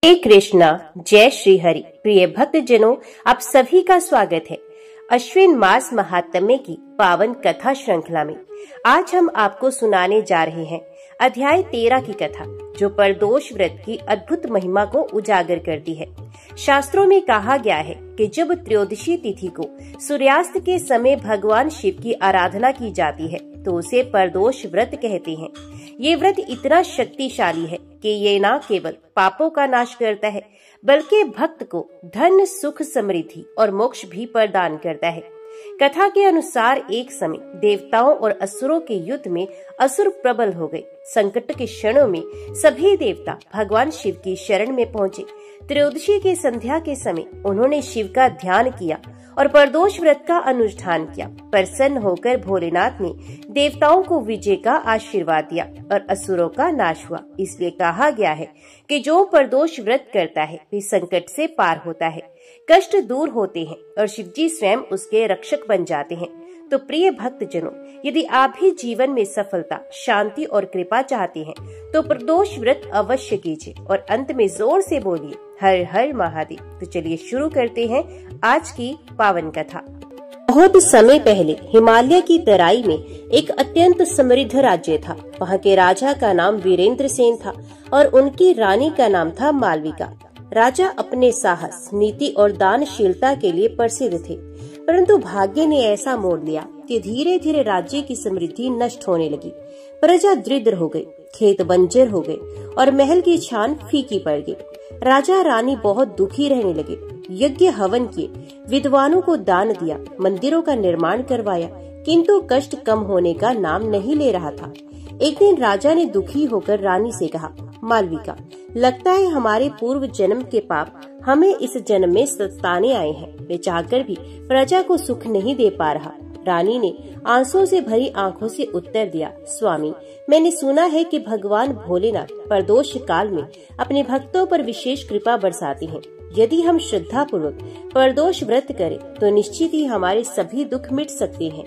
हे कृष्णा, जय श्री हरि। प्रिय भक्त जनों, आप सभी का स्वागत है अश्विन मास महात्म्य की पावन कथा श्रृंखला में। आज हम आपको सुनाने जा रहे हैं अध्याय 13 की कथा, जो परदोष व्रत की अद्भुत महिमा को उजागर करती है। शास्त्रों में कहा गया है कि जब त्रयोदशी तिथि को सूर्यास्त के समय भगवान शिव की आराधना की जाती है तो उसे परदोष व्रत कहते हैं। ये व्रत इतना शक्तिशाली है कि ये न केवल पापों का नाश करता है बल्कि भक्त को धन, सुख, समृद्धि और मोक्ष भी प्रदान करता है। कथा के अनुसार एक समय देवताओं और असुरों के युद्ध में असुर प्रबल हो गए। संकट के क्षणों में सभी देवता भगवान शिव की शरण में पहुँचे। त्रयोदशी की संध्या के समय उन्होंने शिव का ध्यान किया और परदोष व्रत का अनुष्ठान किया। प्रसन्न होकर भोलेनाथ ने देवताओं को विजय का आशीर्वाद दिया और असुरों का नाश हुआ। इसलिए कहा गया है कि जो परदोष व्रत करता है वे संकट से पार होता है, कष्ट दूर होते हैं और शिव जी स्वयं उसके रक्षक बन जाते हैं। तो प्रिय भक्त जनों, यदि आप भी जीवन में सफलता, शांति और कृपा चाहते हैं तो परदोष व्रत अवश्य कीजिए और अंत में जोर से बोलिए हर हर महादेव। तो चलिए शुरू करते हैं आज की पावन कथा। बहुत समय पहले हिमालय की तराई में एक अत्यंत समृद्ध राज्य था। वहाँ के राजा का नाम वीरेंद्र सेन था और उनकी रानी का नाम था मालविका। राजा अपने साहस, नीति और दानशीलता के लिए प्रसिद्ध थे, परंतु भाग्य ने ऐसा मोड़ लिया कि धीरे धीरे राज्य की समृद्धि नष्ट होने लगी। प्रजा दरिद्र हो गई, खेत बंजर हो गए और महल की छान फीकी पड़ गई। राजा रानी बहुत दुखी रहने लगे। यज्ञ हवन किए, विद्वानों को दान दिया, मंदिरों का निर्माण करवाया, किंतु कष्ट कम होने का नाम नहीं ले रहा था। एक दिन राजा ने दुखी होकर रानी से कहा, मालविका, लगता है हमारे पूर्व जन्म के पाप हमें इस जन्म में सताने आए हैं। मैं चाहकर भी प्रजा को सुख नहीं दे पा रहा। रानी ने आंसुओं से भरी आंखों से उत्तर दिया, स्वामी, मैंने सुना है कि भगवान भोलेनाथ परदोष काल में अपने भक्तों पर विशेष कृपा बरसाते हैं। यदि हम श्रद्धा पूर्वक परदोष व्रत करें तो निश्चित ही हमारे सभी दुख मिट सकते हैं।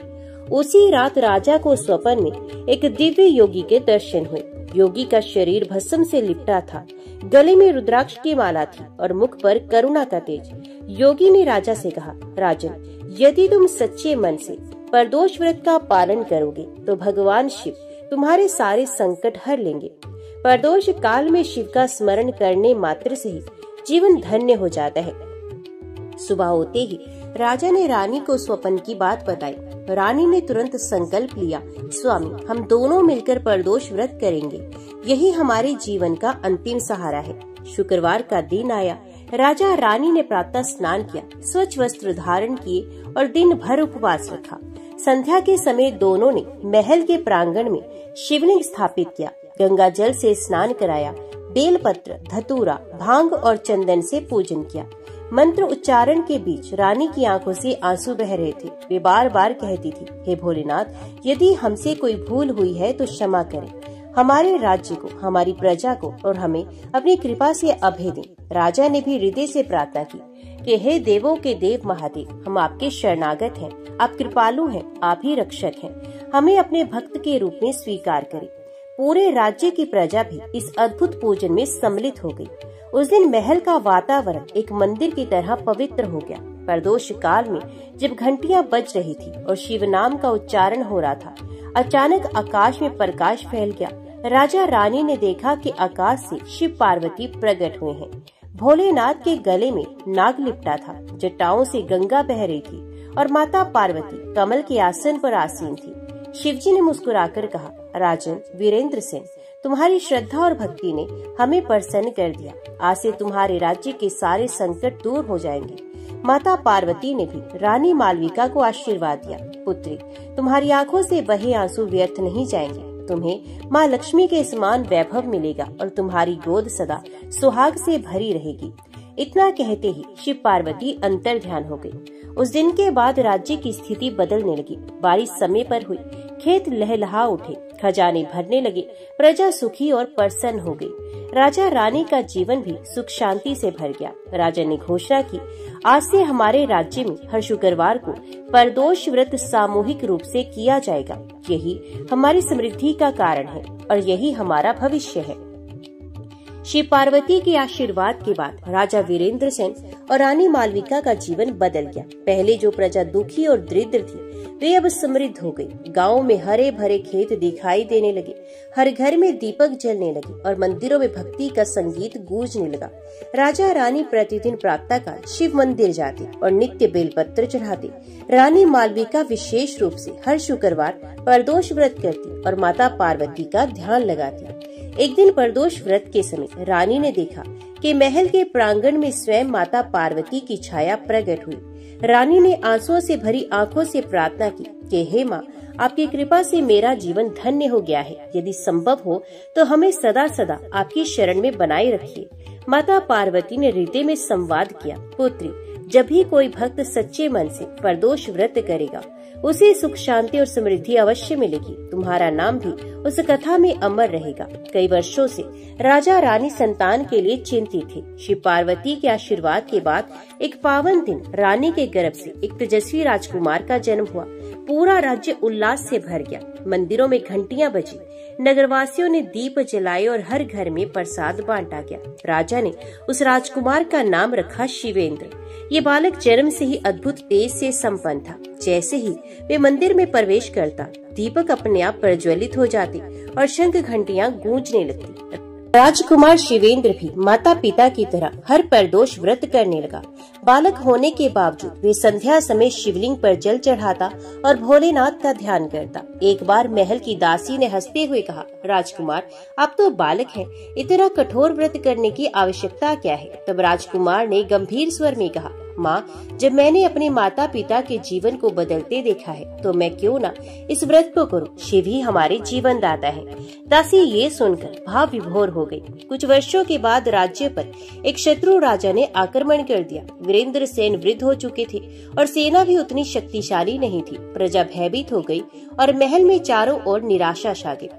उसी रात राजा को स्वप्न में एक दिव्य योगी के दर्शन हुए। योगी का शरीर भस्म से लिपटा था, गले में रुद्राक्ष की माला थी और मुख पर करुणा का तेज। योगी ने राजा से कहा, राजन, यदि तुम सच्चे मन से परदोष व्रत का पालन करोगे तो भगवान शिव तुम्हारे सारे संकट हर लेंगे। परदोष काल में शिव का स्मरण करने मात्र से ही जीवन धन्य हो जाता है। सुबह होते ही राजा ने रानी को स्वप्न की बात बताई। रानी ने तुरंत संकल्प लिया, स्वामी, हम दोनों मिलकर परदोष व्रत करेंगे। यही हमारे जीवन का अंतिम सहारा है। शुक्रवार का दिन आया। राजा रानी ने प्रातः स्नान किया, स्वच्छ वस्त्र धारण किए और दिन भर उपवास रखा। संध्या के समय दोनों ने महल के प्रांगण में शिवलिंग स्थापित किया, गंगा जल से स्नान कराया, बेलपत्र, धतूरा, भांग और चंदन से पूजन किया। मंत्र उच्चारण के बीच रानी की आंखों से आंसू बह रहे थे। वे बार बार कहती थी, हे भोलेनाथ, यदि हमसे कोई भूल हुई है तो क्षमा करें। हमारे राज्य को, हमारी प्रजा को और हमें अपनी कृपा से अभय दें। राजा ने भी हृदय से प्रार्थना की कि हे देवों के देव महादेव, हम आपके शरणागत हैं। आप कृपालु हैं, आप ही रक्षक हैं। हमें अपने भक्त के रूप में स्वीकार करें। पूरे राज्य की प्रजा भी इस अद्भुत पूजन में सम्मिलित हो गई। उस दिन महल का वातावरण एक मंदिर की तरह पवित्र हो गया। परदोष काल में जब घंटियां बज रही थी और शिव नाम का उच्चारण हो रहा था, अचानक आकाश में प्रकाश फैल गया। राजा रानी ने देखा कि आकाश से शिव पार्वती प्रकट हुए हैं। भोलेनाथ के गले में नाग लिपटा था, जटाओं से गंगा बह रही थी और माता पार्वती कमल के आसन पर आसीन थी। शिवजी ने मुस्कुराकर कहा, राजन वीरेंद्र सेन, तुम्हारी श्रद्धा और भक्ति ने हमें प्रसन्न कर दिया। आज से तुम्हारे राज्य के सारे संकट दूर हो जाएंगे। माता पार्वती ने भी रानी मालविका को आशीर्वाद दिया, पुत्री, तुम्हारी आंखों से बहे आंसू व्यर्थ नहीं जाएंगे। तुम्हें माँ लक्ष्मी के समान वैभव मिलेगा और तुम्हारी गोद सदा सुहाग से भरी रहेगी। इतना कहते ही शिव पार्वती अंतर ध्यान हो गई। उस दिन के बाद राज्य की स्थिति बदलने लगी। बारिश समय पर हुई, खेत लहलहा उठे, खजाने भरने लगे, प्रजा सुखी और प्रसन्न हो गई। राजा रानी का जीवन भी सुख शांति से भर गया। राजा ने घोषणा की, आज से हमारे राज्य में हर शुक्रवार को परदोष व्रत सामूहिक रूप से किया जाएगा। यही हमारी समृद्धि का कारण है और यही हमारा भविष्य है। श्री पार्वती के आशीर्वाद के बाद राजा वीरेंद्र सेन और रानी मालविका का जीवन बदल गया। पहले जो प्रजा दुखी और दरिद्र थी, वे अब समृद्ध हो गई। गाँव में हरे भरे खेत दिखाई देने लगे, हर घर में दीपक जलने लगे और मंदिरों में भक्ति का संगीत गूंजने लगा। राजा रानी प्रतिदिन प्रातःकाल शिव मंदिर जाते और नित्य बेलपत्र चढ़ाते। रानी मालविका विशेष रूप से हर शुक्रवार प्रदोष व्रत करती और माता पार्वती का ध्यान लगाती। एक दिन प्रदोष व्रत के समय रानी ने देखा कि महल के प्रांगण में स्वयं माता पार्वती की छाया प्रकट हुई। रानी ने आंसुओं से भरी आंखों से प्रार्थना की कि हे माँ, आपकी कृपा से मेरा जीवन धन्य हो गया है। यदि संभव हो तो हमें सदा सदा आपकी शरण में बनाए रखिए। माता पार्वती ने हृदय में संवाद किया, पुत्री, जब भी कोई भक्त सच्चे मन से प्रदोष व्रत करेगा, उसे सुख शांति और समृद्धि अवश्य मिलेगी। तुम्हारा नाम भी उस कथा में अमर रहेगा। कई वर्षों से राजा रानी संतान के लिए चिंतित थे। श्री पार्वती के आशीर्वाद के बाद एक पावन दिन रानी के गर्भ से एक तेजस्वी राजकुमार का जन्म हुआ। पूरा राज्य उल्लास से भर गया। मंदिरों में घंटियां बजी, नगरवासियों ने दीप जलाए और हर घर में प्रसाद बांटा गया। राजा ने उस राजकुमार का नाम रखा शिवेंद्र। ये बालक जन्म से ही अद्भुत तेज से संपन्न था। जैसे ही वे मंदिर में प्रवेश करता, दीपक अपने आप प्रज्वलित हो जाते और शंख घंटियां गूंजने लगती। राजकुमार शिवेंद्र भी माता पिता की तरह हर प्रदोष व्रत करने लगा। बालक होने के बावजूद वे संध्या समय शिवलिंग पर जल चढ़ाता और भोलेनाथ का ध्यान करता। एक बार महल की दासी ने हंसते हुए कहा, राजकुमार, आप तो बालक हैं, इतना कठोर व्रत करने की आवश्यकता क्या है? तब राजकुमार ने गंभीर स्वर में कहा, माँ, जब मैंने अपने माता पिता के जीवन को बदलते देखा है, तो मैं क्यों ना इस व्रत को करूं? शिव ही हमारे जीवन दाता है। दासी ये सुनकर भाव विभोर हो गई। कुछ वर्षों के बाद राज्य पर एक शत्रु राजा ने आक्रमण कर दिया। वीरेंद्र सेन वृद्ध हो चुके थे और सेना भी उतनी शक्तिशाली नहीं थी। प्रजा भयभीत हो गई और महल में चारों ओर निराशा छा गई।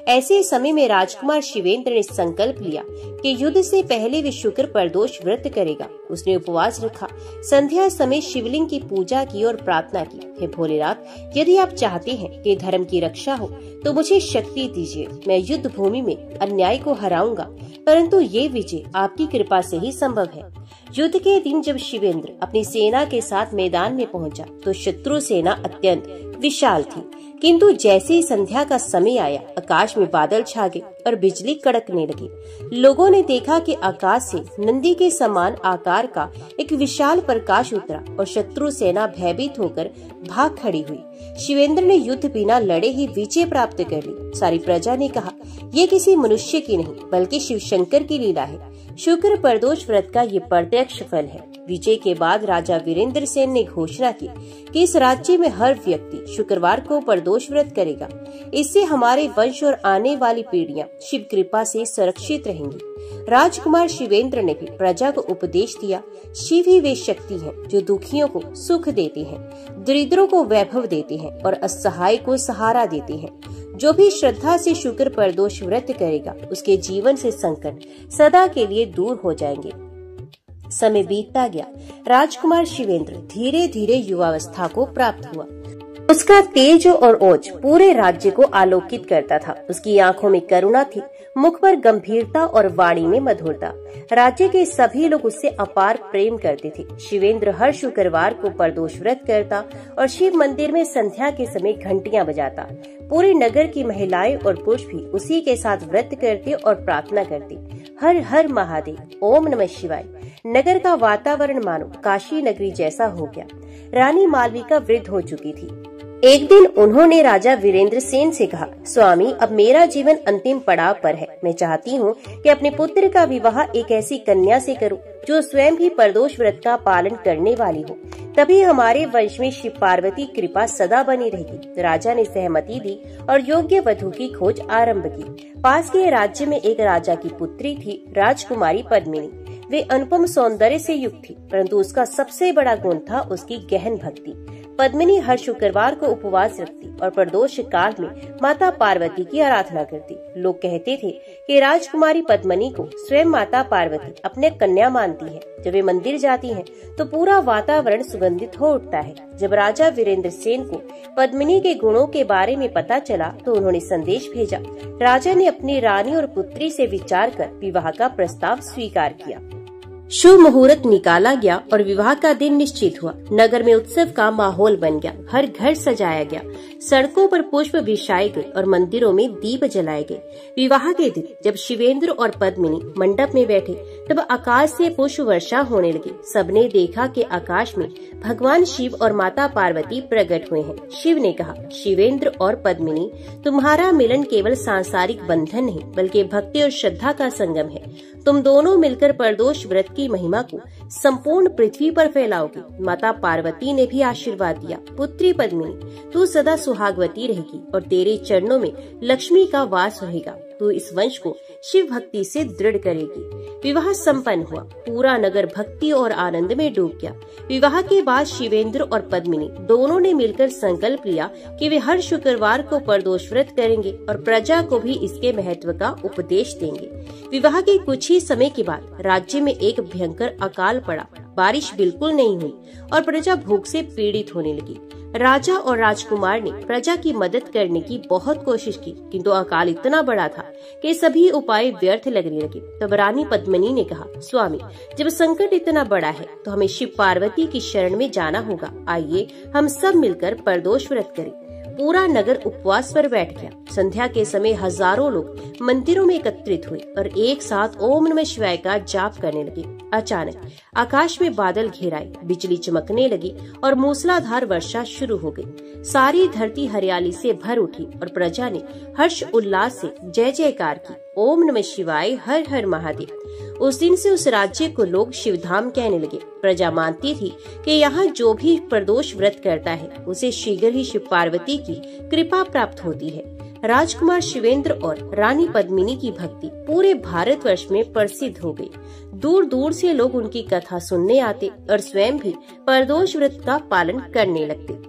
ऐसे समय में राजकुमार शिवेंद्र ने संकल्प लिया कि युद्ध से पहले वे शुक्र प्रदोष व्रत करेगा। उसने उपवास रखा, संध्या समय शिवलिंग की पूजा की और प्रार्थना की, हे भोलेनाथ, यदि आप चाहते हैं कि धर्म की रक्षा हो तो मुझे शक्ति दीजिए। मैं युद्ध भूमि में अन्याय को हराऊंगा, परंतु ये विजय आपकी कृपा से ही संभव है। युद्ध के दिन जब शिवेंद्र अपनी सेना के साथ मैदान में पहुंचा, तो शत्रु सेना अत्यंत विशाल थी। किंतु जैसे ही संध्या का समय आया, आकाश में बादल छा गए और बिजली कड़कने लगी। लोगों ने देखा कि आकाश से नंदी के समान आकार का एक विशाल प्रकाश उतरा और शत्रु सेना भयभीत होकर भाग खड़ी हुई। शिवेंद्र ने युद्ध बिना लड़े ही विजय प्राप्त कर ली। सारी प्रजा ने कहा, ये किसी मनुष्य की नहीं, बल्कि शिव शंकर की लीला है। शुक्र प्रदोष व्रत का ये प्रत्यक्ष फल है। विजय के बाद राजा वीरेंद्र सेन ने घोषणा की कि इस राज्य में हर व्यक्ति शुक्रवार को प्रदोष व्रत करेगा। इससे हमारे वंश और आने वाली पीढ़ियां शिव कृपा से सुरक्षित रहेंगी। राजकुमार शिवेंद्र ने भी प्रजा को उपदेश दिया, शिव ही वे शक्ति हैं जो दुखियों को सुख देते हैं, दरिद्रों को वैभव देते हैं और असहाय को सहारा देते हैं। जो भी श्रद्धा से शुक्र प्रदोष व्रत करेगा, उसके जीवन से संकट सदा के लिए दूर हो जाएंगे। समय बीतता गया। राजकुमार शिवेंद्र धीरे धीरे युवावस्था को प्राप्त हुआ। उसका तेज और ओज पूरे राज्य को आलोकित करता था। उसकी आंखों में करुणा थी, मुख पर गंभीरता और वाणी में मधुरता। राज्य के सभी लोग उससे अपार प्रेम करते थे। शिवेंद्र हर शुक्रवार को प्रदोष व्रत करता और शिव मंदिर में संध्या के समय घंटियां बजाता। पूरे नगर की महिलाएं और पुरुष भी उसी के साथ व्रत करते और प्रार्थना करते, हर हर महादेव, ओम नमः शिवाय। नगर का वातावरण मानो काशी नगरी जैसा हो गया। रानी मालविका वृद्ध हो चुकी थी। एक दिन उन्होंने राजा वीरेंद्र सेन से कहा, स्वामी, अब मेरा जीवन अंतिम पड़ाव पर है। मैं चाहती हूँ कि अपने पुत्र का विवाह एक ऐसी कन्या से करूँ जो स्वयं भी प्रदोष व्रत का पालन करने वाली हो। तभी हमारे वंश में शिव पार्वती कृपा सदा बनी रहेगी। राजा ने सहमति दी और योग्य वधू की खोज आरंभ की। पास के राज्य में एक राजा की पुत्री थी, राजकुमारी पद्मिनी। वे अनुपम सौंदर्य से युक्त थी, परंतु उसका सबसे बड़ा गुण था उसकी गहन भक्ति। पद्मिनी हर शुक्रवार को उपवास रखती और प्रदोष काल में माता पार्वती की आराधना करती। लोग कहते थे कि राजकुमारी पद्मिनी को स्वयं माता पार्वती अपने कन्या मानती है। जब वे मंदिर जाती हैं, तो पूरा वातावरण सुगंधित हो उठता है। जब राजा वीरेंद्र सेन को पद्मिनी के गुणों के बारे में पता चला, तो उन्होंने संदेश भेजा। राजा ने अपनी रानी और पुत्री से विचार कर विवाह का प्रस्ताव स्वीकार किया। शुभ मुहूर्त निकाला गया और विवाह का दिन निश्चित हुआ। नगर में उत्सव का माहौल बन गया। हर घर सजाया गया, सड़कों पर पुष्प बिछाए गए और मंदिरों में दीप जलाए गए। विवाह के दिन जब शिवेंद्र और पद्मिनी मंडप में बैठे, तब आकाश से पुष्प वर्षा होने लगी। सबने देखा कि आकाश में भगवान शिव और माता पार्वती प्रकट हुए हैं। शिव ने कहा, शिवेंद्र और पद्मिनी, तुम्हारा मिलन केवल सांसारिक बंधन नहीं, बल्कि भक्ति और श्रद्धा का संगम है। तुम दोनों मिलकर प्रदोष व्रत की महिमा को संपूर्ण पृथ्वी पर फैलाओगे। माता पार्वती ने भी आशीर्वाद दिया, पुत्री पद्मिनी, तू सदा सुहागवती रहेगी और तेरे चरणों में लक्ष्मी का वास रहेगा। तू इस वंश को शिव भक्ति से दृढ़ करेगी। विवाह संपन्न हुआ। पूरा नगर भक्ति और आनंद में डूब गया। विवाह के बाद शिवेंद्र और पद्मिनी दोनों ने मिलकर संकल्प लिया कि वे हर शुक्रवार को प्रदोष व्रत करेंगे और प्रजा को भी इसके महत्व का उपदेश देंगे। विवाह के कुछ ही समय के बाद राज्य में एक भयंकर अकाल पड़ा। बारिश बिल्कुल नहीं हुई और प्रजा भूख से पीड़ित होने लगी। राजा और राजकुमार ने प्रजा की मदद करने की बहुत कोशिश की, किंतु अकाल इतना बड़ा था कि सभी उपाय व्यर्थ लगने लगे। तब रानी पद्मिनी ने कहा, स्वामी, जब संकट इतना बड़ा है तो हमें शिव पार्वती की शरण में जाना होगा। आइए हम सब मिलकर प्रदोष व्रत करें। पूरा नगर उपवास पर बैठ गया। संध्या के समय हजारों लोग मंदिरों में एकत्रित हुए और एक साथ ओम नमः शिवाय का जाप करने लगे। अचानक आकाश में बादल घेराए, बिजली चमकने लगी और मूसलाधार वर्षा शुरू हो गई। सारी धरती हरियाली से भर उठी और प्रजा ने हर्ष उल्लास से जय जयकार की। ओम नमः शिवाय, हर हर महादेव। उस दिन से उस राज्य को लोग शिवधाम कहने लगे। प्रजा मानती थी कि यहाँ जो भी प्रदोष व्रत करता है, उसे शीघ्र ही शिव पार्वती की कृपा प्राप्त होती है। राजकुमार शिवेंद्र और रानी पद्मिनी की भक्ति पूरे भारतवर्ष में प्रसिद्ध हो गई। दूर दूर से लोग उनकी कथा सुनने आते और स्वयं भी प्रदोष व्रत का पालन करने लगते।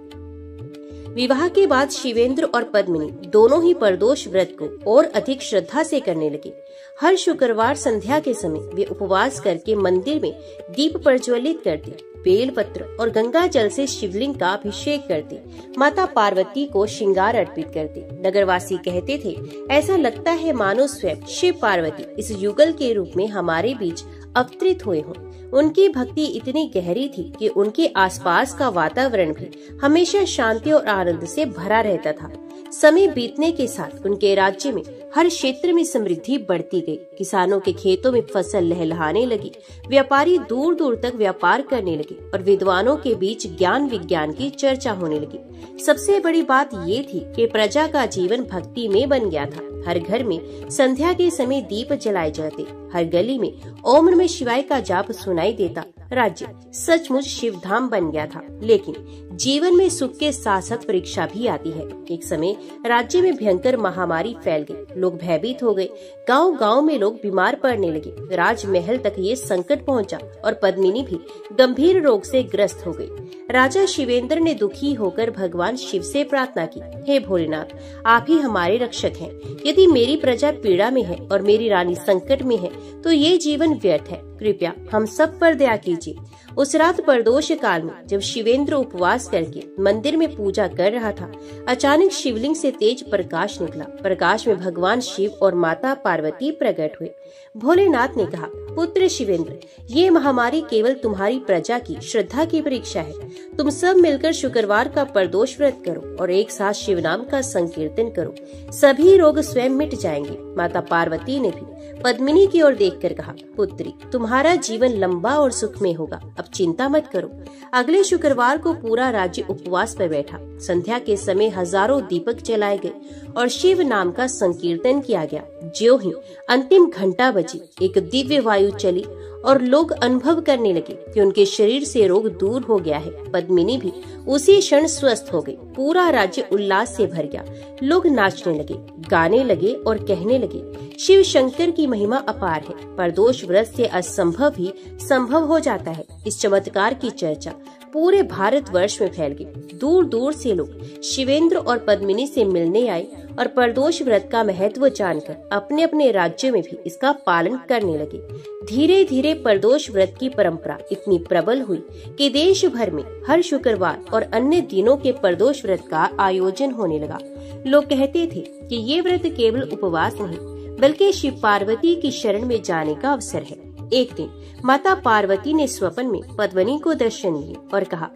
विवाह के बाद शिवेंद्र और पद्मिनी दोनों ही प्रदोष व्रत को और अधिक श्रद्धा से करने लगे। हर शुक्रवार संध्या के समय वे उपवास करके मंदिर में दीप प्रज्वलित करते, बेल पत्र और गंगा जल से शिवलिंग का अभिषेक करते, माता पार्वती को श्रृंगार अर्पित करते। नगरवासी कहते थे, ऐसा लगता है मानो स्वयं शिव पार्वती इस युगल के रूप में हमारे बीच अवतरित हुए हों। उनकी भक्ति इतनी गहरी थी कि उनके आसपास का वातावरण भी हमेशा शांति और आनंद से भरा रहता था। समय बीतने के साथ उनके राज्य में हर क्षेत्र में समृद्धि बढ़ती गई। किसानों के खेतों में फसल लहलहाने लगी, व्यापारी दूर दूर तक व्यापार करने लगे और विद्वानों के बीच ज्ञान विज्ञान की चर्चा होने लगी। सबसे बड़ी बात ये थी कि प्रजा का जीवन भक्ति में बन गया था। हर घर में संध्या के समय दीप जलाए जाते, हर गली में ओम नमः शिवाय का जाप सुनाई देता। राज्य सचमुच शिवधाम बन गया था। लेकिन जीवन में सुख के साथ साथ परीक्षा भी आती है। एक समय राज्य में भयंकर महामारी फैल गई। लोग भयभीत हो गए। गांव गांव में लोग बीमार पड़ने लगे। राजमहल तक ये संकट पहुंचा और पद्मिनी भी गंभीर रोग से ग्रस्त हो गई। राजा शिवेंद्र ने दुखी होकर भगवान शिव से प्रार्थना की, हे भोलेनाथ, आप ही हमारे रक्षक हैं। यदि मेरी प्रजा पीड़ा में है और मेरी रानी संकट में है, तो ये जीवन व्यर्थ है। कृपया हम सब पर दया कीजिए। उस रात प्रदोष काल में जब शिवेंद्र उपवास करके मंदिर में पूजा कर रहा था, अचानक शिवलिंग से तेज प्रकाश निकला। प्रकाश में भगवान शिव और माता पार्वती प्रकट हुए। भोलेनाथ ने कहा, पुत्र शिवेंद्र, ये महामारी केवल तुम्हारी प्रजा की श्रद्धा की परीक्षा है। तुम सब मिलकर शुक्रवार का प्रदोष व्रत करो और एक साथ शिव नाम का संकीर्तन करो। सभी रोग स्वयं मिट जाएंगे। माता पार्वती ने भी पद्मिनी की ओर देखकर कहा, पुत्री, तुम्हारा जीवन लंबा और सुखमय होगा। अब चिंता मत करो। अगले शुक्रवार को पूरा राज्य उपवास पर बैठा। संध्या के समय हजारों दीपक जलाए गए और शिव नाम का संकीर्तन किया गया। ज्यों ही अंतिम घंटा बजी, एक दिव्य वायु चली और लोग अनुभव करने लगे कि उनके शरीर से रोग दूर हो गया है। पद्मिनी भी उसी क्षण स्वस्थ हो गई। पूरा राज्य उल्लास से भर गया। लोग नाचने लगे, गाने लगे और कहने लगे, शिव शंकर की महिमा अपार है। प्रदोष व्रत से असंभव ही संभव हो जाता है। इस चमत्कार की चर्चा पूरे भारतवर्ष में फैल गई। दूर दूर से लोग शिवेंद्र और पद्मिनी से मिलने आए और प्रदोष व्रत का महत्व जानकर अपने अपने राज्य में भी इसका पालन करने लगे। धीरे धीरे प्रदोष व्रत की परंपरा इतनी प्रबल हुई कि देश भर में हर शुक्रवार और अन्य दिनों के प्रदोष व्रत का आयोजन होने लगा। लोग कहते थे कि ये व्रत केवल उपवास नहीं बल्कि शिव पार्वती की शरण में जाने का अवसर है। एक दिन माता पार्वती ने स्वप्न में पद्मिनी को दर्शन दिए और कहा,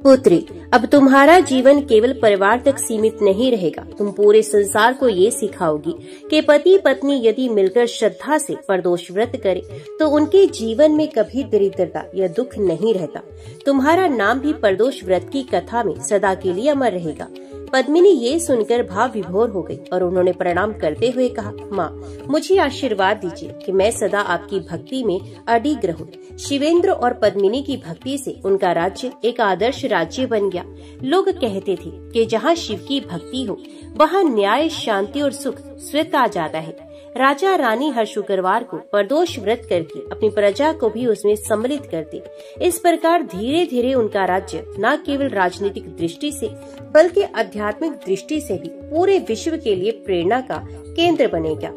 पुत्री, अब तुम्हारा जीवन केवल परिवार तक सीमित नहीं रहेगा। तुम पूरे संसार को ये सिखाओगी कि पति पत्नी यदि मिलकर श्रद्धा से प्रदोष व्रत करे तो उनके जीवन में कभी दरिद्रता या दुख नहीं रहता। तुम्हारा नाम भी प्रदोष व्रत की कथा में सदा के लिए अमर रहेगा। पद्मिनी ये सुनकर भाव विभोर हो गई और उन्होंने प्रणाम करते हुए कहा, माँ, मुझे आशीर्वाद दीजिए कि मैं सदा आपकी भक्ति में अडिग रहूं। शिवेंद्र और पद्मिनी की भक्ति से उनका राज्य एक आदर्श राज्य बन गया। लोग कहते थे कि जहाँ शिव की भक्ति हो वहाँ न्याय, शांति और सुख स्वतः आ जाता है। राजा रानी हर शुक्रवार को प्रदोष व्रत करके अपनी प्रजा को भी उसमें सम्मिलित करते। इस प्रकार धीरे धीरे उनका राज्य न केवल राजनीतिक दृष्टि से बल्कि आध्यात्मिक दृष्टि से भी पूरे विश्व के लिए प्रेरणा का केंद्र बनेगा।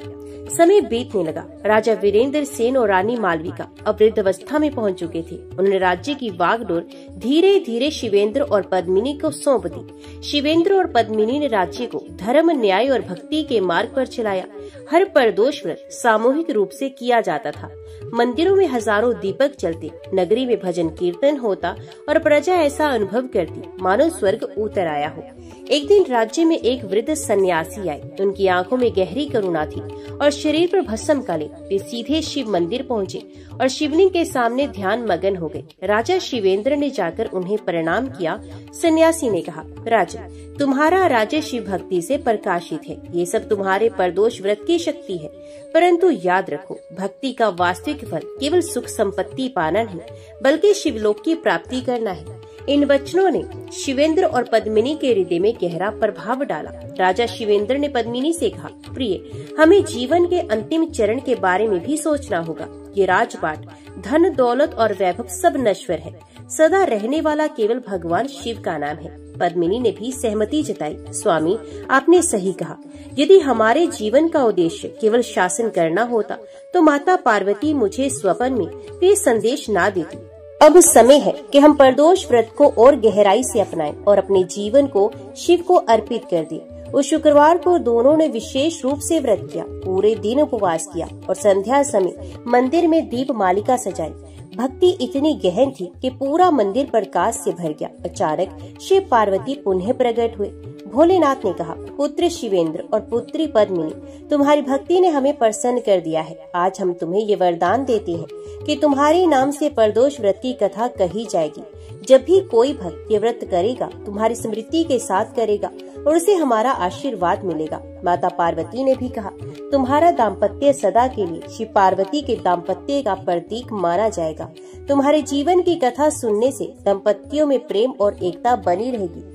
समय बीतने लगा। राजा वीरेंद्र सेन और रानी मालविका अब वृद्धावस्था में पहुंच चुके थे। उन्होंने राज्य की वागडोर धीरे धीरे शिवेंद्र और पद्मिनी को सौंप दी। शिवेंद्र और पद्मिनी ने राज्य को धर्म, न्याय और भक्ति के मार्ग पर चलाया। हर प्रदोष व्रत सामूहिक रूप से किया जाता था। मंदिरों में हजारों दीपक जलते, नगरी में भजन कीर्तन होता और प्रजा ऐसा अनुभव करती मानो स्वर्ग उतर आया हो। एक दिन राज्य में एक वृद्ध सन्यासी आए। उनकी आंखों में गहरी करुणा थी और शरीर पर भस्म काले। वे सीधे शिव मंदिर पहुँचे और शिवलिंग के सामने ध्यान मगन हो गए। राजा शिवेंद्र ने जाकर उन्हें प्रणाम किया। सन्यासी ने कहा, राजा, तुम्हारा राज्य शिव भक्ति से प्रकाशित है। ये सब तुम्हारे प्रदोष व्रत की शक्ति है। परंतु याद रखो, भक्ति का वास्तविक फल केवल सुख संपत्ति पाना नहीं बल्कि शिवलोक की प्राप्ति करना है। इन वचनों ने शिवेंद्र और पद्मिनी के हृदय में गहरा प्रभाव डाला। राजा शिवेंद्र ने पद्मिनी से कहा, प्रिय, हमें जीवन के अंतिम चरण के बारे में भी सोचना होगा। ये राजपाट, धन, दौलत और वैभव सब नश्वर है। सदा रहने वाला केवल भगवान शिव का नाम है। पद्मिनी ने भी सहमति जताई। स्वामी, आपने सही कहा। यदि हमारे जीवन का उद्देश्य केवल शासन करना होता तो माता पार्वती मुझे स्वप्न में ये संदेश ना देती। अब समय है कि हम प्रदोष व्रत को और गहराई से अपनाएं और अपने जीवन को शिव को अर्पित कर दें। उस शुक्रवार को दोनों ने विशेष रूप से व्रत किया। पूरे दिन उपवास किया और संध्या समय मंदिर में दीप मालिका सजाई। भक्ति इतनी गहन थी कि पूरा मंदिर प्रकाश से भर गया। अचानक शिव पार्वती पुनः प्रकट हुए। भोलेनाथ ने कहा, पुत्र शिवेंद्र और पुत्री पद्मिनी, तुम्हारी भक्ति ने हमें प्रसन्न कर दिया है। आज हम तुम्हें ये वरदान देते हैं कि तुम्हारे नाम से प्रदोष व्रत की कथा कही जाएगी। जब भी कोई भक्त ये व्रत करेगा, तुम्हारी स्मृति के साथ करेगा और उसे हमारा आशीर्वाद मिलेगा। माता पार्वती ने भी कहा, तुम्हारा दाम्पत्य सदा के लिए शिव पार्वती के दाम्पत्य का प्रतीक माना जाएगा। तुम्हारे जीवन की कथा सुनने से दंपतियों में प्रेम और एकता बनी रहेगी।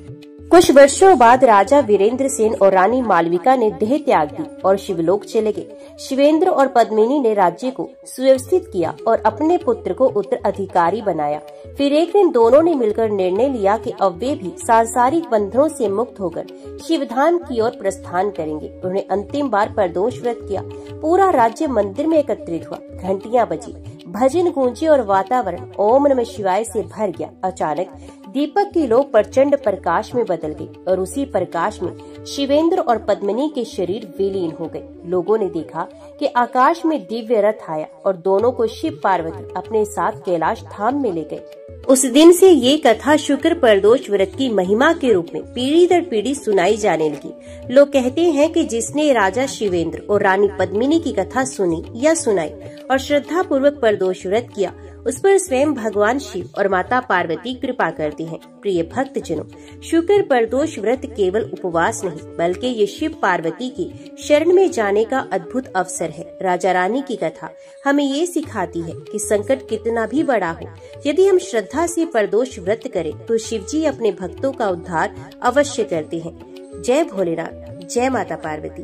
कुछ वर्षों बाद राजा वीरेंद्र सेन और रानी मालविका ने देह त्याग दी और शिवलोक चले गए। शिवेंद्र और पद्मिनी ने राज्य को सुव्यवस्थित किया और अपने पुत्र को उत्तराधिकारी बनाया। फिर एक दिन दोनों ने मिलकर निर्णय लिया कि अब वे भी सांसारिक बंधनों से मुक्त होकर शिवधाम की ओर प्रस्थान करेंगे। उन्होंने अंतिम बार प्रदोष व्रत किया। पूरा राज्य मंदिर में एकत्रित हुआ। घंटियां बजी, भजन गूंजे और वातावरण ओम नमः शिवाय से भर गया। अचानक दीपक की लौ प्रचंड प्रकाश में बदल गई और उसी प्रकाश में शिवेंद्र और पद्मिनी के शरीर विलीन हो गए। लोगों ने देखा कि आकाश में दिव्य रथ आया और दोनों को शिव पार्वती अपने साथ कैलाश धाम में ले गए। उस दिन से ये कथा शुक्र प्रदोष व्रत की महिमा के रूप में पीढ़ी दर पीढ़ी सुनाई जाने लगी। लोग कहते हैं कि जिसने राजा शिवेंद्र और रानी पद्मिनी की कथा सुनी या सुनाई और श्रद्धा पूर्वक प्रदोष व्रत किया, उस पर स्वयं भगवान शिव और माता पार्वती कृपा करते हैं। प्रिय भक्त जनों, शुक्र प्रदोष व्रत केवल उपवास नहीं बल्कि ये शिव पार्वती की शरण में जाने का अद्भुत अवसर है। राजा रानी की कथा हमें ये सिखाती है कि संकट कितना भी बड़ा हो, यदि हम श्रद्धा से प्रदोष व्रत करें तो शिव जी अपने भक्तों का उद्धार अवश्य करते हैं। जय भोलेनाथ, जय माता पार्वती।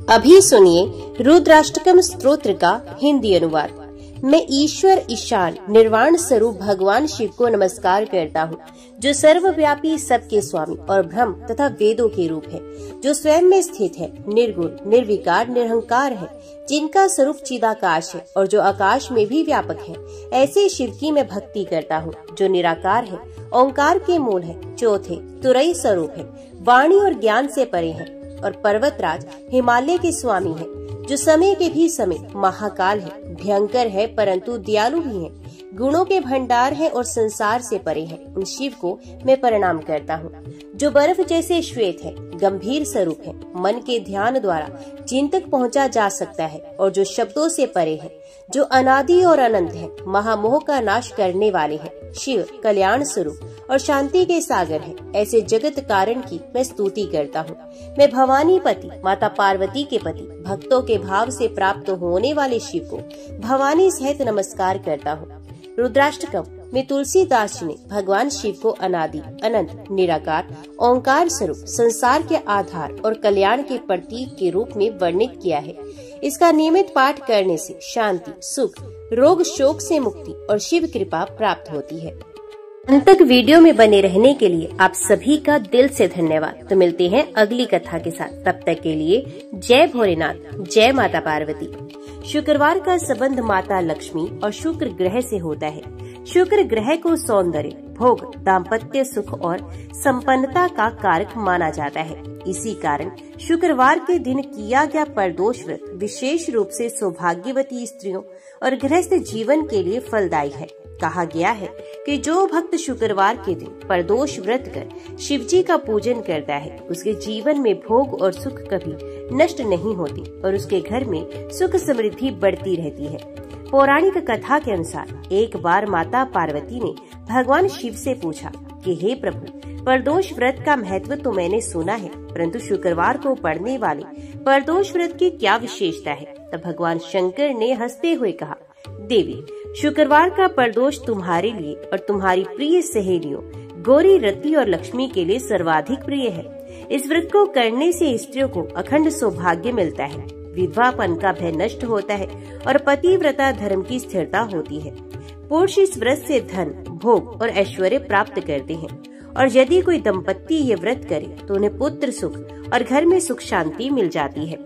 अभी सुनिए रुद्राष्टकम स्तोत्र का हिंदी अनुवाद। मैं ईश्वर ईशान निर्वाण स्वरूप भगवान शिव को नमस्कार करता हूँ, जो सर्वव्यापी, सबके स्वामी और ब्रह्म तथा वेदों के रूप है, जो स्वयं में स्थित है, निर्गुण, निर्विकार, निरहंकार है, जिनका स्वरूप चिदाकाश है और जो आकाश में भी व्यापक है। ऐसे शिव की मैं भक्ति करता हूँ, जो निराकार है, ओंकार के मूल है, चौथे तुरई स्वरूप है, वाणी और ज्ञान से परे है और पर्वतराज हिमालय के स्वामी है, जो समय के भी समय महाकाल है, भयंकर है परंतु दयालु भी है, गुणों के भंडार है और संसार से परे है। उन शिव को मैं प्रणाम करता हूँ, जो बर्फ जैसे श्वेत है, गंभीर स्वरूप है, मन के ध्यान द्वारा जिन तक पहुँचा जा सकता है और जो शब्दों से परे है, जो अनादि और अनंत है, महामोह का नाश करने वाले है। शिव कल्याण स्वरूप और शांति के सागर है। ऐसे जगत कारण की मैं स्तुति करता हूँ। मैं भवानी पति माता पार्वती के पति भक्तों के भाव से प्राप्त होने वाले शिव को भवानी सहित नमस्कार करता हूँ। रुद्राष्टकम में तुलसीदास जी ने भगवान शिव को अनादि, अनंत, निराकार, ओंकार स्वरूप, संसार के आधार और कल्याण के प्रतीक के रूप में वर्णित किया है। इसका नियमित पाठ करने से शांति, सुख, रोग, शोक से मुक्ति और शिव कृपा प्राप्त होती है। अंत तक वीडियो में बने रहने के लिए आप सभी का दिल से धन्यवाद। तो मिलते हैं अगली कथा के साथ। तब तक के लिए जय भोलेनाथ, जय माता पार्वती। शुक्रवार का संबंध माता लक्ष्मी और शुक्र ग्रह से होता है। शुक्र ग्रह को सौंदर्य, भोग, दाम्पत्य सुख और संपन्नता का कारक माना जाता है। इसी कारण शुक्रवार के दिन किया गया प्रदोष व्रत विशेष रूप से सौभाग्यवती स्त्रियों और गृहस्थ जीवन के लिए फलदायी है। कहा गया है कि जो भक्त शुक्रवार के दिन प्रदोष व्रत कर शिवजी का पूजन करता है, उसके जीवन में भोग और सुख कभी नष्ट नहीं होती और उसके घर में सुख समृद्धि बढ़ती रहती है। पौराणिक कथा के अनुसार एक बार माता पार्वती ने भगवान शिव से पूछा कि हे प्रभु, प्रदोष व्रत का महत्व तो मैंने सुना है, परंतु शुक्रवार को पड़ने वाले प्रदोष व्रत की क्या विशेषता है? तब भगवान शंकर ने हंसते हुए कहा, देवी, शुक्रवार का प्रदोष तुम्हारे लिए और तुम्हारी प्रिय सहेलियों गौरी, रति और लक्ष्मी के लिए सर्वाधिक प्रिय है। इस व्रत को करने से स्त्रियों को अखंड सौभाग्य मिलता है, विधवापन का भय नष्ट होता है और पतिव्रता धर्म की स्थिरता होती है। पुरुष इस व्रत से धन, भोग और ऐश्वर्य प्राप्त करते हैं और यदि कोई दंपत्ति ये व्रत करे तो उन्हें पुत्र सुख और घर में सुख शांति मिल जाती है।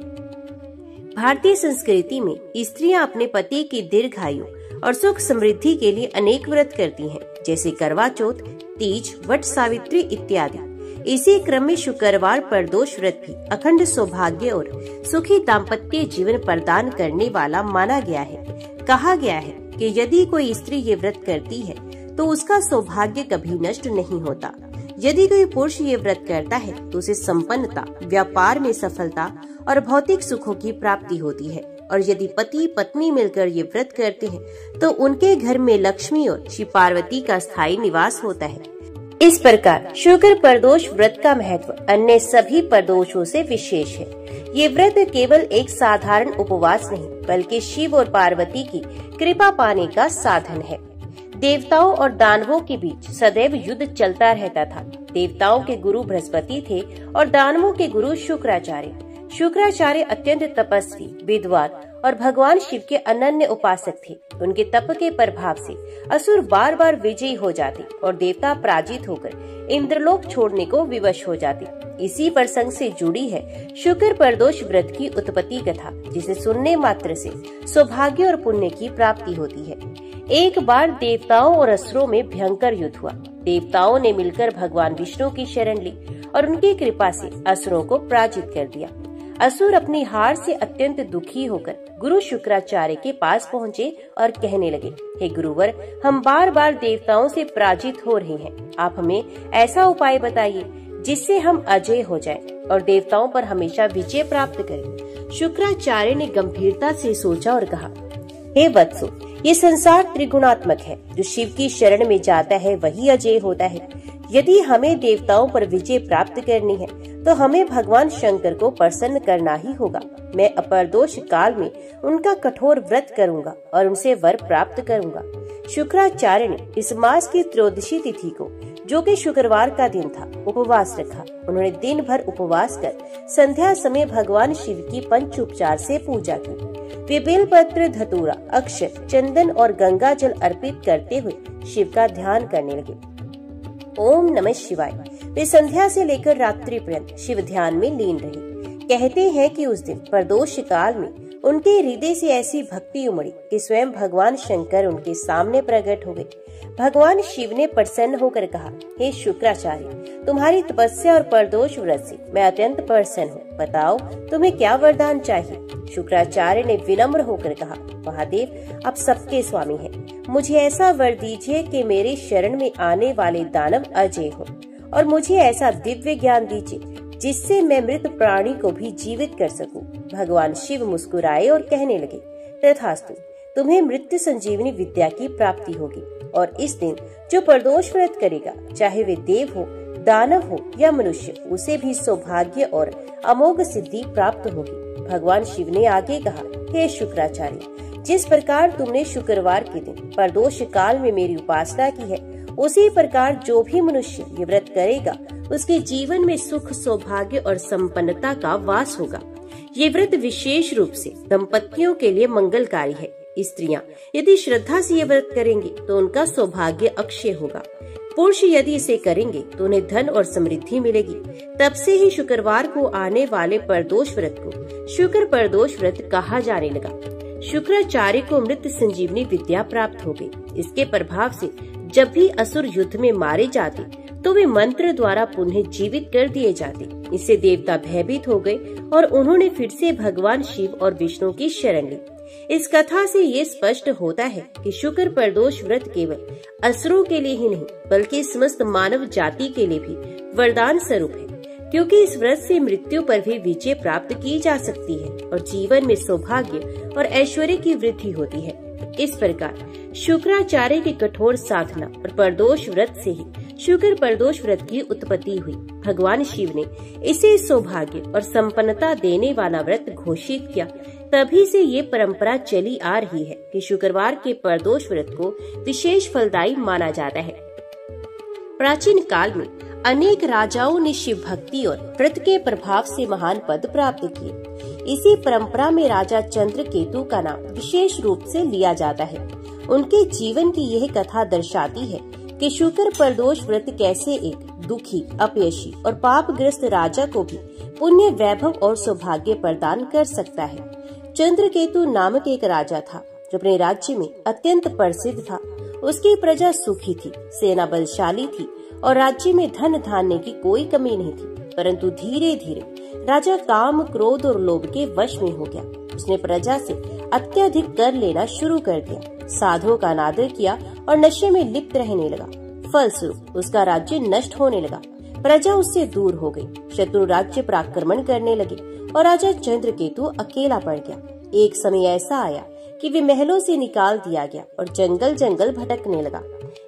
भारतीय संस्कृति में स्त्रियां अपने पति की दीर्घायु और सुख समृद्धि के लिए अनेक व्रत करती हैं, जैसे करवा चौथ, तीज, वट सावित्री इत्यादि। इसी क्रम में शुक्रवार प्रदोष व्रत भी अखंड सौभाग्य और सुखी दाम्पत्य जीवन प्रदान करने वाला माना गया है। कहा गया है कि यदि कोई स्त्री ये व्रत करती है तो उसका सौभाग्य कभी नष्ट नहीं होता। यदि कोई पुरुष ये व्रत करता है तो उसे संपन्नता, व्यापार में सफलता और भौतिक सुखों की प्राप्ति होती है। और यदि पति पत्नी मिलकर ये व्रत करते हैं तो उनके घर में लक्ष्मी और शिव पार्वती का स्थायी निवास होता है। इस प्रकार शुक्र प्रदोष व्रत का महत्व अन्य सभी प्रदोषों से विशेष है। ये व्रत केवल एक साधारण उपवास नहीं, बल्कि शिव और पार्वती की कृपा पाने का साधन है। देवताओं और दानवों के बीच सदैव युद्ध चलता रहता था। देवताओं के गुरु बृहस्पति थे और दानवों के गुरु शुक्राचार्य। शुक्राचार्य अत्यंत तपस्वी, विद्वान और भगवान शिव के अनन्य उपासक थे। उनके तप के प्रभाव से असुर बार बार विजयी हो जाते और देवता पराजित होकर इंद्रलोक छोड़ने को विवश हो जाते। इसी प्रसंग से जुड़ी है शुक्र प्रदोष व्रत की उत्पत्ति कथा, जिसे सुनने मात्र से सौभाग्य और पुण्य की प्राप्ति होती है। एक बार देवताओं और असुरों में भयंकर युद्ध हुआ। देवताओं ने मिलकर भगवान विष्णु की शरण ली और उनकी कृपा से असुरों को पराजित कर दिया। असुर अपनी हार से अत्यंत दुखी होकर गुरु शुक्राचार्य के पास पहुँचे और कहने लगे, हे गुरुवर, हम बार बार देवताओं से पराजित हो रहे हैं। आप हमें ऐसा उपाय बताइए जिससे हम अजय हो जाएं और देवताओं पर हमेशा विजय प्राप्त करें। शुक्राचार्य ने गंभीरता से सोचा और कहा, हे वत्सो, ये संसार त्रिगुणात्मक है। जो शिव की शरण में जाता है वही अजय होता है। यदि हमें देवताओं पर विजय प्राप्त करनी है तो हमें भगवान शंकर को प्रसन्न करना ही होगा। मैं अप्रदोष काल में उनका कठोर व्रत करूंगा और उनसे वर प्राप्त करूंगा। शुक्राचार्य ने इस मास की त्रयोदशी तिथि को, जो कि शुक्रवार का दिन था, उपवास रखा। उन्होंने दिन भर उपवास कर संध्या समय भगवान शिव की पंचोपचार से पूजा की। वे बेलपत्र, धतूरा, अक्षत, चंदन और गंगा जल अर्पित करते हुए शिव का ध्यान करने लगे। ओम नमः शिवाय। वे संध्या से लेकर रात्रि पर्यंत शिव ध्यान में लीन रहे। कहते हैं कि उस दिन प्रदोष काल में उनके हृदय से ऐसी भक्ति उमड़ी कि स्वयं भगवान शंकर उनके सामने प्रकट हो गए। भगवान शिव ने प्रसन्न होकर कहा, हे शुक्राचार्य, तुम्हारी तपस्या और प्रदोष व्रत से मैं अत्यंत प्रसन्न हूँ। बताओ तुम्हें क्या वरदान चाहिए। शुक्राचार्य ने विनम्र होकर कहा, महादेव आप सबके स्वामी हैं, मुझे ऐसा वर दीजिए कि मेरे शरण में आने वाले दानव अजय हो, और मुझे ऐसा दिव्य ज्ञान दीजिए जिससे मैं मृत प्राणी को भी जीवित कर सकूं। भगवान शिव मुस्कुराए और कहने लगे, तथास्तु, तुम्हें मृत्यु संजीवनी विद्या की प्राप्ति होगी, और इस दिन जो प्रदोष व्रत करेगा, चाहे वे देव हो, दानव हो या मनुष्य, उसे भी सौभाग्य और अमोघ सिद्धि प्राप्त होगी। भगवान शिव ने आगे कहा, हे शुक्राचार्य, जिस प्रकार तुमने शुक्रवार के दिन प्रदोष काल में मेरी उपासना की है, उसी प्रकार जो भी मनुष्य ये व्रत करेगा उसके जीवन में सुख, सौभाग्य और संपन्नता का वास होगा। ये व्रत विशेष रूप से दंपतियों के लिए मंगलकारी है। स्त्रियां यदि श्रद्धा से ये व्रत करेंगे तो उनका सौभाग्य अक्षय होगा। पुरुष यदि इसे करेंगे तो उन्हें धन और समृद्धि मिलेगी। तब से ही शुक्रवार को आने वाले प्रदोष व्रत को शुक्र प्रदोष व्रत कहा जाने लगा। शुक्राचार्य को मृत संजीवनी विद्या प्राप्त हो गई। इसके प्रभाव से जब भी असुर युद्ध में मारे जाते तो वे मंत्र द्वारा पुनः जीवित कर दिए जाते। इससे देवता भयभीत हो गए और उन्होंने फिर से भगवान शिव और विष्णु की शरण ली। इस कथा से ये स्पष्ट होता है कि शुक्र प्रदोष व्रत केवल असुरों के लिए ही नहीं बल्कि समस्त मानव जाति के लिए भी वरदान स्वरूप है, क्योंकि इस व्रत से मृत्यु पर भी विजय प्राप्त की जा सकती है और जीवन में सौभाग्य और ऐश्वर्य की वृद्धि होती है। इस प्रकार शुक्राचार्य की कठोर साधना और प्रदोष व्रत से ही शुक्र प्रदोष व्रत की उत्पत्ति हुई। भगवान शिव ने इसे सौभाग्य और संपन्नता देने वाला व्रत घोषित किया। तभी से ये परंपरा चली आ रही है कि शुक्रवार के प्रदोष व्रत को विशेष फलदायी माना जाता है। प्राचीन काल में अनेक राजाओं ने शिव भक्ति और व्रत के प्रभाव से महान पद प्राप्त किए। इसी परंपरा में राजा चंद्रकेतु का नाम विशेष रूप से लिया जाता है। उनके जीवन की यह कथा दर्शाती है कि शुक्र प्रदोष व्रत कैसे एक दुखी, अपयशी और पापग्रस्त राजा को भी पुण्य, वैभव और सौभाग्य प्रदान कर सकता है। चंद्रकेतु नामक एक राजा था जो अपने राज्य में अत्यंत प्रसिद्ध था। उसकी प्रजा सुखी थी, सेना बलशाली थी और राज्य में धन धान्य की कोई कमी नहीं थी। परंतु धीरे धीरे राजा काम, क्रोध और लोभ के वश में हो गया। उसने प्रजा से अत्यधिक कर लेना शुरू कर दिया, साधुओं का अनादर किया और नशे में लिप्त रहने लगा। फलस्वरूप उसका राज्य नष्ट होने लगा। प्रजा उससे दूर हो गई। शत्रु राज्य पर आक्रमण करने लगे और राजा चंद्रकेतु अकेला पड़ गया। एक समय ऐसा आया कि वे महलों से निकाल दिया गया और जंगल जंगल भटकने लगा।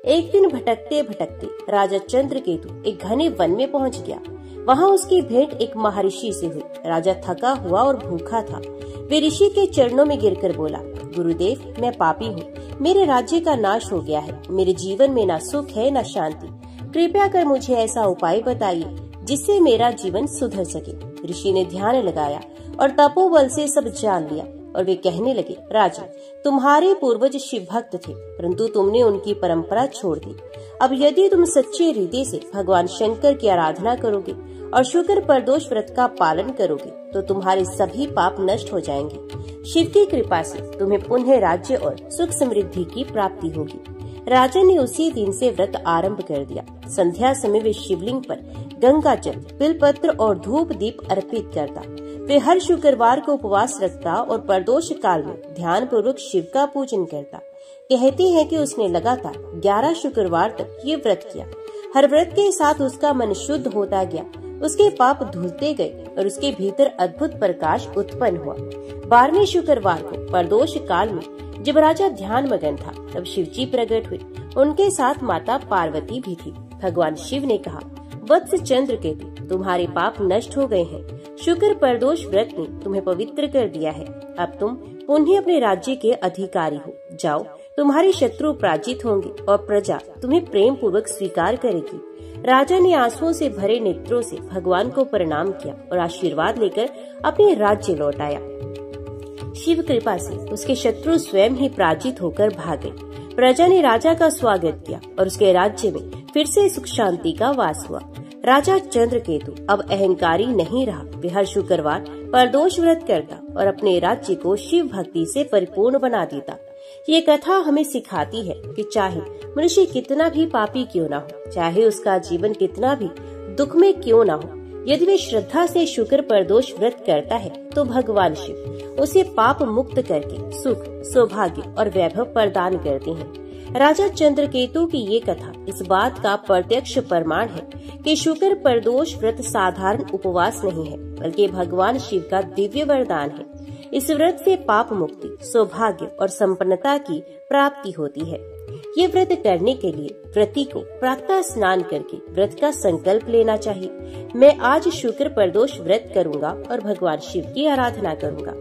एक दिन भटकते भटकते राजा चंद्रकेतु एक घने वन में पहुंच गया। वहां उसकी भेंट एक महर्षि से हुई। राजा थका हुआ और भूखा था। वे ऋषि के चरणों में गिरकर बोला, गुरुदेव, मैं पापी हूँ, मेरे राज्य का नाश हो गया है, मेरे जीवन में न सुख है न शांति। कृपया कर मुझे ऐसा उपाय बताइए जिससे मेरा जीवन सुधर सके। ऋषि ने ध्यान लगाया और तपोबल से सब जान लिया और वे कहने लगे, राजा, तुम्हारे पूर्वज शिव भक्त थे, परंतु तुमने उनकी परंपरा छोड़ दी। अब यदि तुम सच्चे हृदय से भगवान शंकर की आराधना करोगे और शुक्र प्रदोष व्रत का पालन करोगे तो तुम्हारे सभी पाप नष्ट हो जाएंगे। शिव की कृपा से तुम्हें पुनः राज्य और सुख समृद्धि की प्राप्ति होगी। राजा ने उसी दिन से व्रत आरंभ कर दिया। संध्या समय वे शिवलिंग पर गंगा जल, बिलपत्र और धूप दीप अर्पित करता। वे हर शुक्रवार को उपवास रखता और प्रदोष काल में ध्यान पूर्वक शिव का पूजन करता। कहते हैं कि उसने लगातार 11 शुक्रवार तक ये व्रत किया। हर व्रत के साथ उसका मन शुद्ध होता गया, उसके पाप धुलते गए और उसके भीतर अद्भुत प्रकाश उत्पन्न हुआ। 12वें शुक्रवार को प्रदोष काल में जब राजा ध्यान मगन था तब शिवजी प्रकट हुए। उनके साथ माता पार्वती भी थी। भगवान शिव ने कहा, वत्स चंद्रकेतु, तुम्हारे पाप नष्ट हो गए हैं। शुक्र प्रदोष व्रत ने तुम्हें पवित्र कर दिया है। अब तुम पुनः अपने राज्य के अधिकारी हो। जाओ, तुम्हारे शत्रु पराजित होंगे और प्रजा तुम्हें प्रेम पूर्वक स्वीकार करेगी। राजा ने आंसुओं से भरे नेत्रों से भगवान को प्रणाम किया और आशीर्वाद लेकर अपने राज्य लौट आया। शिव कृपा से उसके शत्रु स्वयं ही पराजित होकर भाग गए। प्रजा ने राजा का स्वागत किया और उसके राज्य में फिर से सुख शांति का वास हुआ। राजा चंद्रकेतु अब अहंकारी नहीं रहा। वे हर शुक्रवार प्रदोष व्रत करता और अपने राज्य को शिव भक्ति से परिपूर्ण बना देता। ये कथा हमें सिखाती है कि चाहे मनुष्य कितना भी पापी क्यों ना हो, चाहे उसका जीवन कितना भी दुख में क्यों ना हो, यदि वे श्रद्धा से शुक्र प्रदोष व्रत करता है तो भगवान शिव उसे पाप मुक्त करके सुख, सौभाग्य और वैभव प्रदान करते हैं। राजा चंद्रकेतु की ये कथा इस बात का प्रत्यक्ष प्रमाण है कि शुक्र प्रदोष व्रत साधारण उपवास नहीं है, बल्कि भगवान शिव का दिव्य वरदान है। इस व्रत से पाप मुक्ति, सौभाग्य और संपन्नता की प्राप्ति होती है। ये व्रत करने के लिए व्रती को प्रातः स्नान करके व्रत का संकल्प लेना चाहिए। मैं आज शुक्र प्रदोष व्रत करूंगा और भगवान शिव की आराधना करूंगा।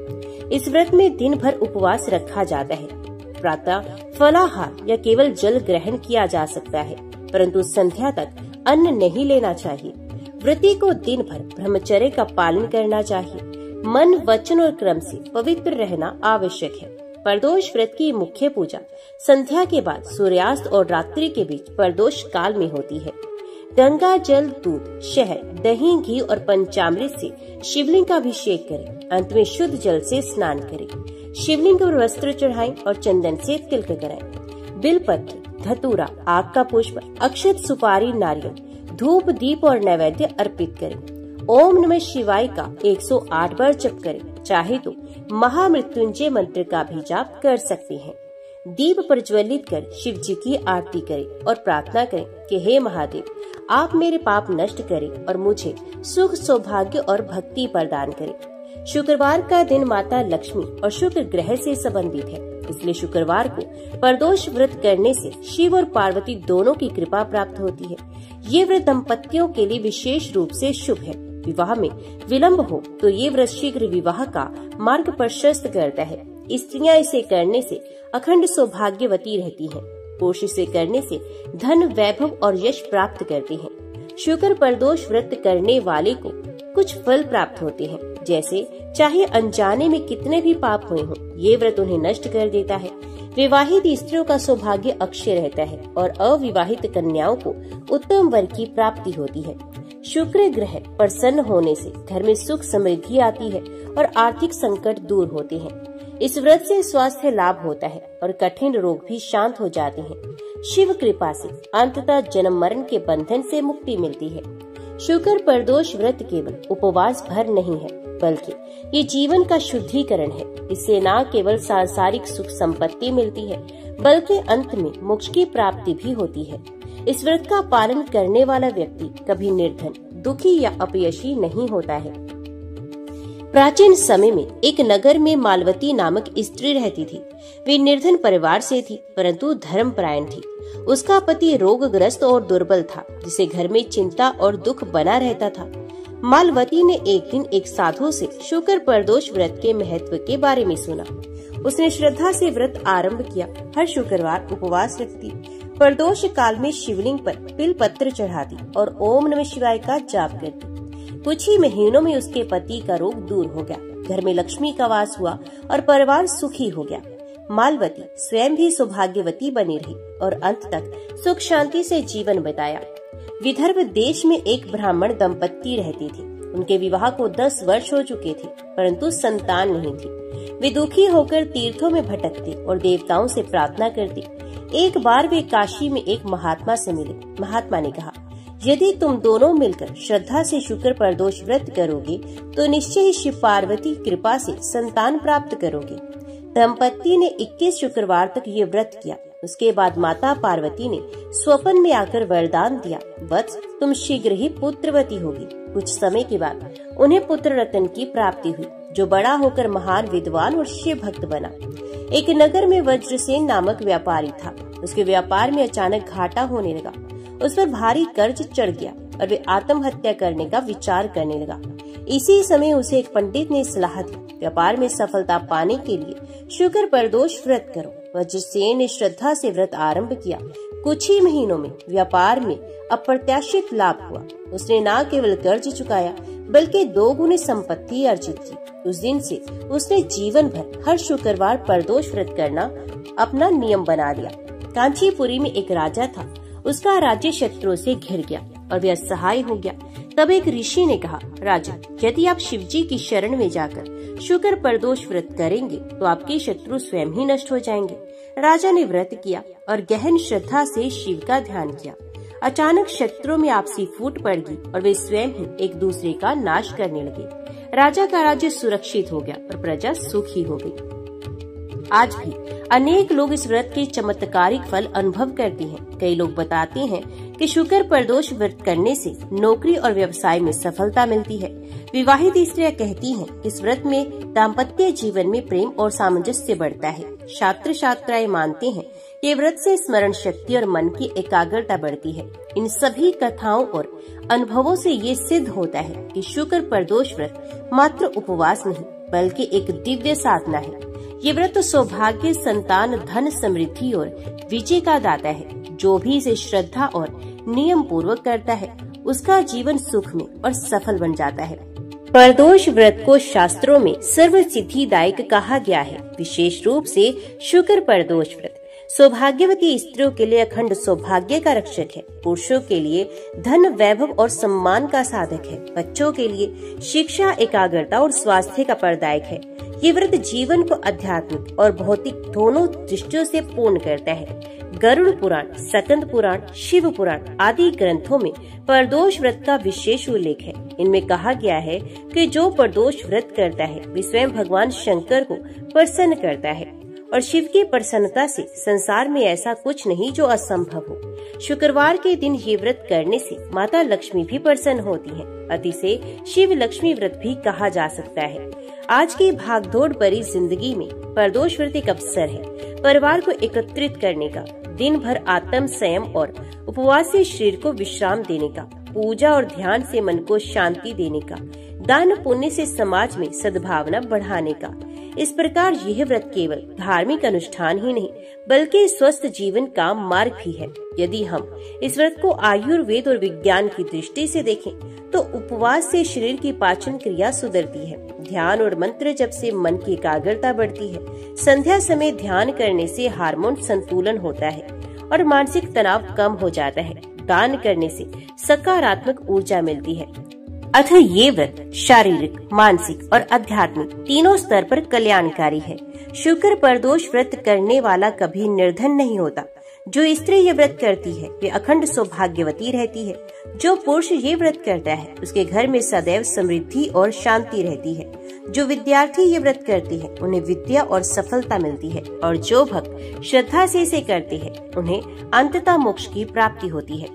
इस व्रत में दिन भर उपवास रखा जाता है। प्रातः फलाहार या केवल जल ग्रहण किया जा सकता है, परंतु संध्या तक अन्न नहीं लेना चाहिए। व्रती को दिन भर ब्रह्मचर्य का पालन करना चाहिए। मन, वचन और कर्म से पवित्र रहना आवश्यक है। प्रदोष व्रत की मुख्य पूजा संध्या के बाद सूर्यास्त और रात्रि के बीच प्रदोष काल में होती है। गंगा जल, दूध, शहद, दही, घी और पंचामृत से शिवलिंग का अभिषेक करें। अंत में शुद्ध जल से स्नान करें। शिवलिंग पर वस्त्र चढ़ाएं और चंदन से तिलक कराएं। बिलपत्र, धतूरा, आग का पुष्प, अक्षत, सुपारी, नारियल, धूप, दीप और नैवेद्य अर्पित करें। ओम नमः शिवाय का 108 बार जप करें। चाहे तो महामृत्युंजय मंत्र का भी जाप कर सकते हैं। दीप प्रज्वलित कर शिव जी की आरती करें और प्रार्थना करें कि हे महादेव, आप मेरे पाप नष्ट करें और मुझे सुख, सौभाग्य और भक्ति प्रदान करें। शुक्रवार का दिन माता लक्ष्मी और शुक्र ग्रह से संबंधित है, इसलिए शुक्रवार को प्रदोष व्रत करने से शिव और पार्वती दोनों की कृपा प्राप्त होती है। ये व्रत दंपतियों के लिए विशेष रूप से शुभ है। विवाह में विलंब हो तो ये व्रत शीघ्र विवाह का मार्ग प्रशस्त करता है। स्त्रियां इसे करने से अखंड सौभाग्यवती रहती हैं। पुरुष इसे करने से धन, वैभव और यश प्राप्त करते हैं। शुक्र प्रदोष व्रत करने वाले को कुछ फल प्राप्त होते हैं, जैसे चाहे अनजाने में कितने भी पाप हुए हों, ये व्रत उन्हें नष्ट कर देता है। विवाहित स्त्रियों का सौभाग्य अक्षय रहता है और अविवाहित कन्याओं को उत्तम वर की प्राप्ति होती है। शुक्र ग्रह प्रसन्न होने से घर में सुख, समृद्धि आती है और आर्थिक संकट दूर होते हैं। इस व्रत से स्वास्थ्य लाभ होता है और कठिन रोग भी शांत हो जाते हैं। शिव कृपा से अंततः जन्म मरण के बंधन से मुक्ति मिलती है। शुक्र प्रदोष व्रत केवल उपवास भर नहीं है, बल्कि ये जीवन का शुद्धिकरण है। इससे न केवल सांसारिक सुख संपत्ति मिलती है, बल्कि अंत में मोक्ष की प्राप्ति भी होती है। इस व्रत का पालन करने वाला व्यक्ति कभी निर्धन, दुखी या अपयशी नहीं होता है। प्राचीन समय में एक नगर में मालवती नामक स्त्री रहती थी। वे निर्धन परिवार से थी, परंतु धर्मपरायण थी। उसका पति रोगग्रस्त और दुर्बल था, जिसे घर में चिंता और दुख बना रहता था। मालवती ने एक दिन एक साधु से शुक्र प्रदोष व्रत के महत्व के बारे में सुना। उसने श्रद्धा से व्रत आरंभ किया। हर शुक्रवार उपवास रखती, प्रदोष काल में शिवलिंग पर बिल पत्र चढ़ाती और ओम नमः शिवाय का जाप करती। कुछ ही महीनों में उसके पति का रोग दूर हो गया, घर में लक्ष्मी का वास हुआ और परिवार सुखी हो गया। मालवती स्वयं भी सौभाग्यवती बनी रही और अंत तक सुख शांति से जीवन बिताया। विदर्भ देश में एक ब्राह्मण दंपत्ति रहती थी। उनके विवाह को 10 वर्ष हो चुके थे, परंतु संतान नहीं थी। वे दुखी होकर तीर्थों में भटकते और देवताओं से प्रार्थना करते। एक बार वे काशी में एक महात्मा से मिले। महात्मा ने कहा, यदि तुम दोनों मिलकर श्रद्धा से शुक्र प्रदोष व्रत करोगे तो निश्चय ही शिव पार्वती कृपा से संतान प्राप्त करोगे। दंपत्ति ने 21 शुक्रवार तक ये व्रत किया। उसके बाद माता पार्वती ने स्वप्न में आकर वरदान दिया, वत्स तुम शीघ्र ही पुत्रवती होगी। कुछ समय के बाद उन्हें पुत्र रत्न की प्राप्ति हुई, जो बड़ा होकर महान विद्वान और शिव भक्त बना। एक नगर में वज्रसेन नामक व्यापारी था। उसके व्यापार में अचानक घाटा होने लगा। उस पर भारी कर्ज चढ़ गया और वे आत्महत्या करने का विचार करने लगा। इसी समय उसे एक पंडित ने सलाह दी, व्यापार में सफलता पाने के लिए शुक्र प्रदोष व्रत करो। वज्रसेन ने श्रद्धा से व्रत आरंभ किया। कुछ ही महीनों में व्यापार में अप्रत्याशित लाभ हुआ। उसने न केवल कर्ज चुकाया, बल्कि 2 गुनी संपत्ति अर्जित की। उस दिन से उसने जीवन भर हर शुक्रवार प्रदोष व्रत करना अपना नियम बना लिया। कांचीपुरी में एक राजा था। उसका राज्य शत्रुओं से घिर गया और वह असहाय हो गया। तब एक ऋषि ने कहा, राजा, यदि आप शिव जी की शरण में जाकर शुक्र प्रदोष व्रत करेंगे तो आपके शत्रु स्वयं ही नष्ट हो जाएंगे। राजा ने व्रत किया और गहन श्रद्धा से शिव का ध्यान किया। अचानक शत्रुओं में आपसी फूट पड़ गई और वे स्वयं ही एक दूसरे का नाश करने लगे। राजा का राज्य सुरक्षित हो गया और प्रजा सुखी हो गई। आज भी अनेक लोग इस व्रत के चमत्कारिक फल अनुभव करते हैं। कई लोग बताते हैं कि शुक्र प्रदोष व्रत करने से नौकरी और व्यवसाय में सफलता मिलती है। विवाहित स्त्रियां कहती हैं, इस व्रत में दाम्पत्य जीवन में प्रेम और सामंजस्य बढ़ता है। छात्र छात्राएं मानते हैं कि व्रत से स्मरण शक्ति और मन की एकाग्रता बढ़ती है। इन सभी कथाओं और अनुभवों से ये सिद्ध होता है कि शुक्र प्रदोष व्रत मात्र उपवास नहीं बल्कि एक दिव्य साधना है। ये व्रत सौभाग्य, संतान, धन, समृद्धि और विजय का दाता है। जो भी इसे श्रद्धा और नियम पूर्वक करता है उसका जीवन सुख में और सफल बन जाता है। प्रदोष व्रत को शास्त्रों में सर्व सिद्धिदायक कहा गया है। विशेष रूप से शुक्र प्रदोष व्रत सौभाग्यवती स्त्रियों के लिए अखंड सौभाग्य का रक्षक है। पुरुषों के लिए धन, वैभव और सम्मान का साधक है। बच्चों के लिए शिक्षा, एकाग्रता और स्वास्थ्य का प्रदायक है। ये व्रत जीवन को आध्यात्मिक और भौतिक दोनों दृष्टियों से पूर्ण करता है। गरुड़ पुराण, स्कंद पुराण, शिव पुराण आदि ग्रंथों में प्रदोष व्रत का विशेष उल्लेख है। इनमें कहा गया है कि जो प्रदोष व्रत करता है वे स्वयं भगवान शंकर को प्रसन्न करता है और शिव की प्रसन्नता से संसार में ऐसा कुछ नहीं जो असंभव हो। शुक्रवार के दिन ये व्रत करने से माता लक्ष्मी भी प्रसन्न होती हैं। अति से शिव लक्ष्मी व्रत भी कहा जा सकता है। आज की भागदौड़ भरी जिंदगी में प्रदोष व्रत एक अवसर है परिवार को एकत्रित करने का, दिन भर आत्म संयम और उपवास से शरीर को विश्राम देने का, पूजा और ध्यान से मन को शांति देने का, दान पुण्य से समाज में सद्भावना बढ़ाने का। इस प्रकार यह व्रत केवल धार्मिक अनुष्ठान ही नहीं बल्कि स्वस्थ जीवन का मार्ग भी है। यदि हम इस व्रत को आयुर्वेद और विज्ञान की दृष्टि से देखें तो उपवास से शरीर की पाचन क्रिया सुधरती है। ध्यान और मंत्र जप से मन की एकाग्रता बढ़ती है। संध्या समय ध्यान करने से हार्मोन संतुलन होता है और मानसिक तनाव कम हो जाता है। दान करने से सकारात्मक ऊर्जा मिलती है। अतः ये व्रत शारीरिक, मानसिक और आध्यात्मिक तीनों स्तर पर कल्याणकारी है। शुक्र प्रदोष व्रत करने वाला कभी निर्धन नहीं होता। जो स्त्री ये व्रत करती है वे अखंड सौभाग्यवती रहती है। जो पुरुष ये व्रत करता है उसके घर में सदैव समृद्धि और शांति रहती है। जो विद्यार्थी ये व्रत करते हैं उन्हें विद्या और सफलता मिलती है और जो भक्त श्रद्धा से इसे करते हैं उन्हें अंततः मोक्ष की प्राप्ति होती है।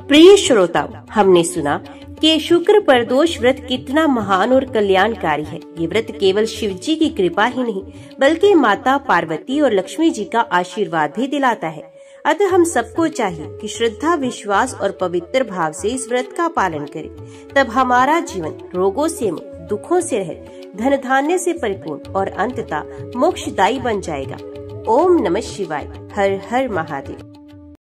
प्रिय श्रोताओ, हमने सुना कि शुक्र प्रदोष व्रत कितना महान और कल्याणकारी है। ये व्रत केवल शिव जी की कृपा ही नहीं बल्कि माता पार्वती और लक्ष्मी जी का आशीर्वाद भी दिलाता है। अतः हम सबको चाहिए कि श्रद्धा, विश्वास और पवित्र भाव से इस व्रत का पालन करें। तब हमारा जीवन रोगों से मुक्त, दुखों से रहित, धन धान्य से परिपूर्ण और अंततः मोक्षदायी बन जाएगा। ओम नमः शिवाय। हर हर महादेव।